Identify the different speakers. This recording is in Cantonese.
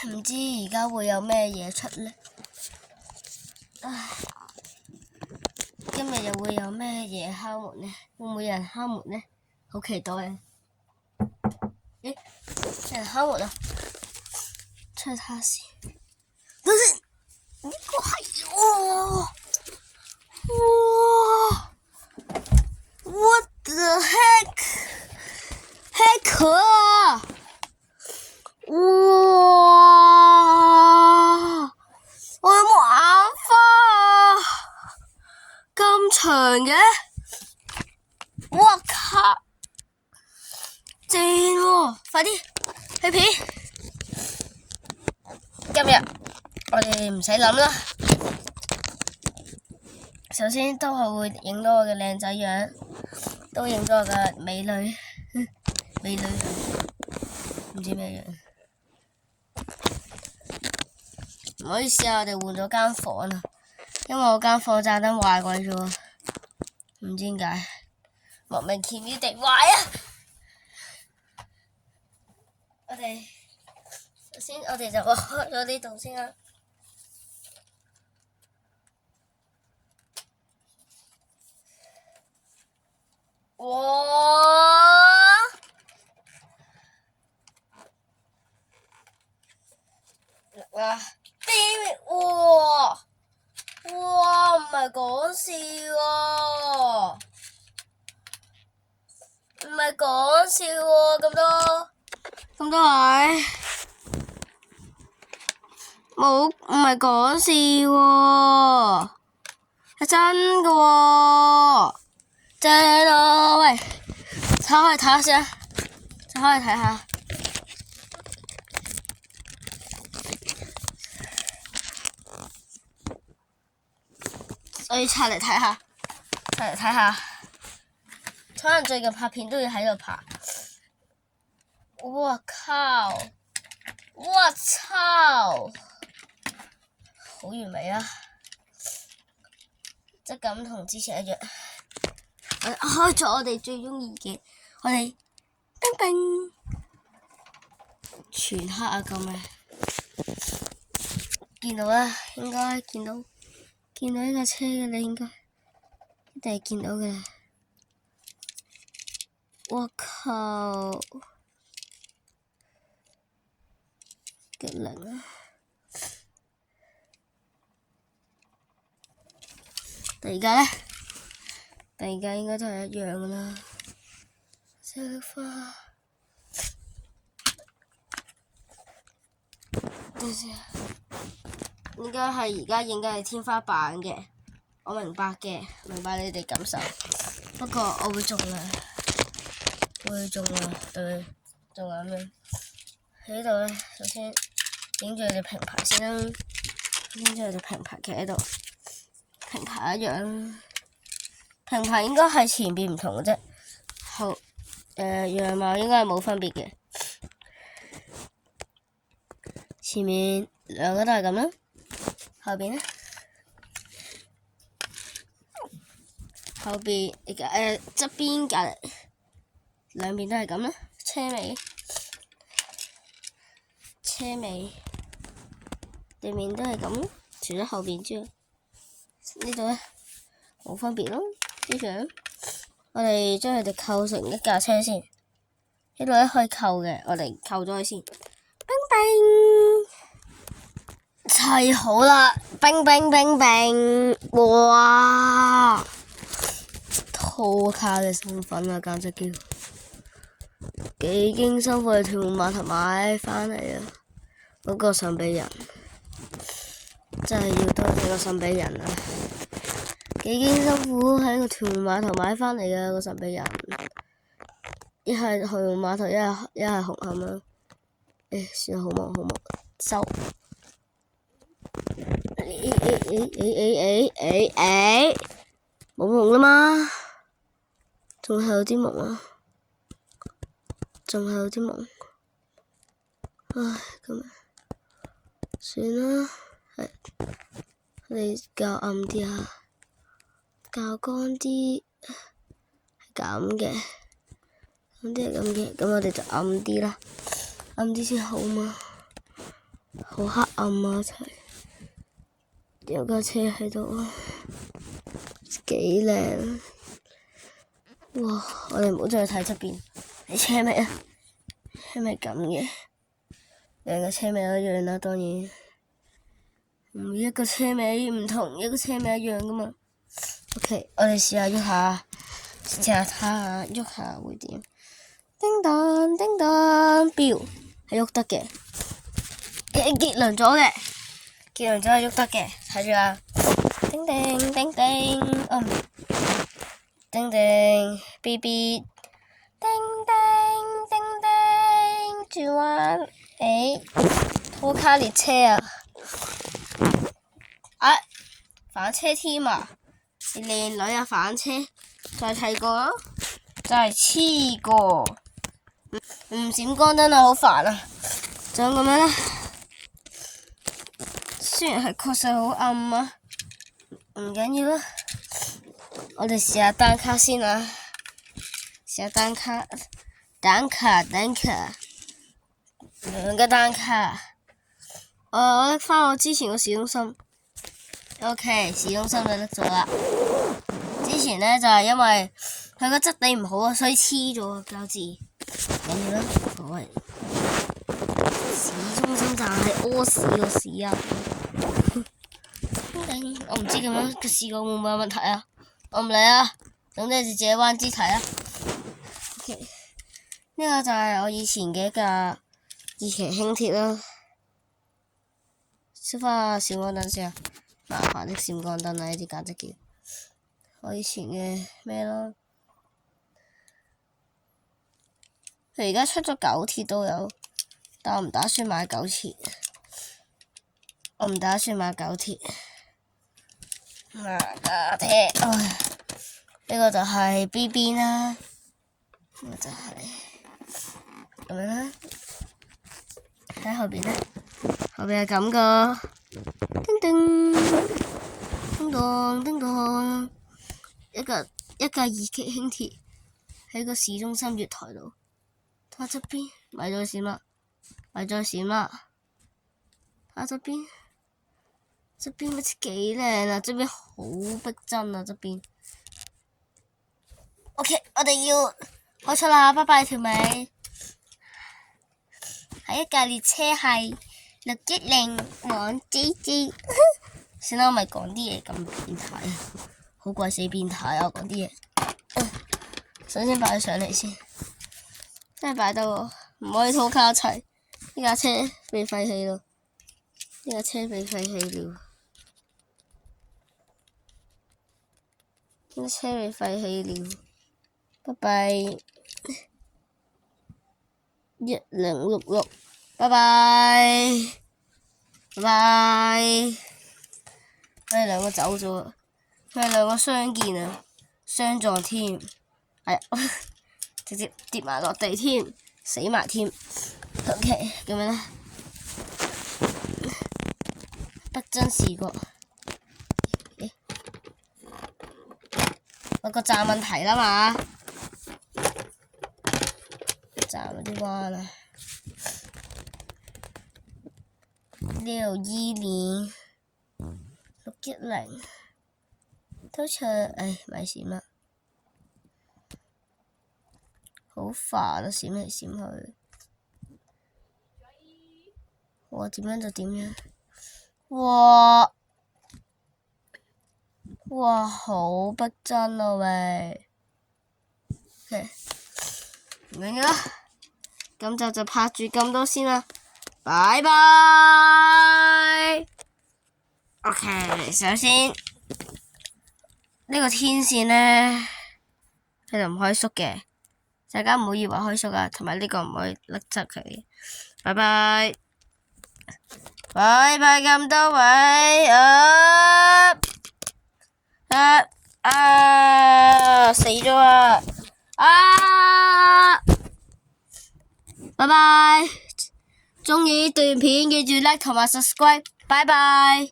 Speaker 1: 唔知而家會有咩嘢出呢？唉，今日又會有咩嘢敲門呢？會唔會有人敲門呢？好期待啊！咦，有人敲門啊！出去睇下先。等先，呢個係哇 ！What the heck？ 哇！我有冇眼花啊？咁長嘅，哇靠！正喎，快啲去片。今日我哋唔使諗啦，首先都係會影到我嘅靚仔樣，都影到我嘅美女，美女唔知咩樣。唔好意思啊，我哋換咗間房啊，因為我間房盞燈壞鬼咗，唔知點解，莫名其妙地壞啊！首先我哋就開咗呢度先啦。哇！哇！唔係講笑喎，唔係講笑喎，咁多位，唔係講笑喎，係真㗎喎，正啊！喂，拆開嚟睇下先，拆開嚟睇下。我要拆嚟睇下，可能最近拍片都要喺度拍。我靠！我操！好完美啊！質感同之前一樣。我開咗我哋最鍾意嘅，我哋冰冰全黑啊！咁嘅見到啦，應該見到呢架車嘅，你應該一定係見到嘅。我靠！極靈啊！第二架應該都係一樣噶啦。色花，等先，應該係而家影緊係天花板嘅。我明白嘅，明白你哋感受。不過我會盡量，對，仲有咩？喺呢度咧，首先影住佢哋平排先啦，影住佢哋平排企喺度，平排一樣，平排應該係前邊唔同嘅啫，樣貌應該係冇分別嘅。前面兩個都係咁啦，後邊咧？後邊側邊隔離兩邊都係咁啦，車尾地面都係咁，除咗後邊之外，呢度咧冇分別咯，一樣。我哋將佢哋扣成一架車先，呢度咧可以扣嘅，我哋扣咗佢先。冰冰砌好啦，冰冰，哇！拖卡嘅身份啊，簡直叫幾經辛苦去屯門碼頭買返嚟啊！嗰個神秘人真係要多謝個神秘人啊！幾經辛苦喺個屯門碼頭買返嚟嘅個神秘人，一係屯門碼頭，一係紅磡啦。算好忙，收。冇夢啦嘛，仲係有啲夢啊，唉，咁啊，算啦，你較暗啲啊，較乾啲，係咁嘅，咁我哋就暗啲啦，暗啲先好嘛。好黑暗啊！一齊有架車喺度啊，幾靚！哇！我哋唔好再睇側邊，你車尾啊，係咪咁嘅？兩個車尾一樣啦，當然。每一個車尾唔同，一個車尾一樣噶嘛。OK， 我哋試下喐下，試下睇下喐下會點。叮當叮當，錶係喐得嘅，結輪咗嘅，結輪咗係喐得嘅，睇住啊！叮叮叮叮，叮叮 BB， 叮叮叮叮，轉彎，拖卡列車啊！反車添啊！你靚女啊，反車，再睇過咯，就係黐過，唔閃光燈啊，好煩啊！就咁樣啦，雖然係確實好暗啊，唔緊要啦，我哋試下單卡先啊，試下單卡，兩個單卡，我拎翻我之前個市中心。OK， 市中心就得咗啦。之前呢，就係因為佢個質地唔好啊，所以黐咗個膠紙。緊要啦，各位。市中心站係屙屎個屎啊！我唔知咁樣個試過會唔會有問題啊？我唔理啊，總之就自己彎支睇啊。OK， 呢個就係我以前嘅一架以前輕鐵啦。熄翻閃光燈先啊！麻煩的閃光燈啊！呢啲簡直叫我以前嘅咩咯。佢而家出咗九鐵都有，但我唔打算買九鐵。我唔打算買九鐵。架車，呢個就係 BB 啦，呢個就係咁樣啦。喺後邊呢，後邊係咁噶。叮叮叮當叮當，一架二級輕鐵喺個市中心月台度，睇下側邊咪再閃啦，咪再閃啦，睇下側邊好似幾靚啊！側邊好逼真啊！側邊 OK， 我哋要開出啦，拜拜條尾，係一架列車係。610往 JJ， 算啦，我咪講啲嘢咁變態啊，好鬼死變態啊！我講啲嘢，首先擺上嚟先，真係擺到唔可以拖卡一齊，呢架車被廢棄咯，呢架車被廢棄了，呢架車被廢棄了，拜拜，1066。拜拜，拜拜。佢哋兩個走咗，佢哋兩個相見啊，相撞添，直接跌埋落地添，死埋添。OK， 咁樣啦，不真視覺。我個站問題啦嘛，站嗰啲彎啊。610 610都出，咪閃啦，好煩啊！閃嚟閃去，我點樣就點樣，哇，好逼真啊喂！ OK， 唔緊要啦，咁就拍住咁多先啦。拜拜。OK， 首先呢個天線呢，佢就唔可以縮嘅，大家唔好以為可以縮啊，同埋呢個唔可以甩側佢。拜拜，拜拜咁多位死咗啊！拜拜。鍾意呢段片記住 like 同埋 subscribe，拜拜。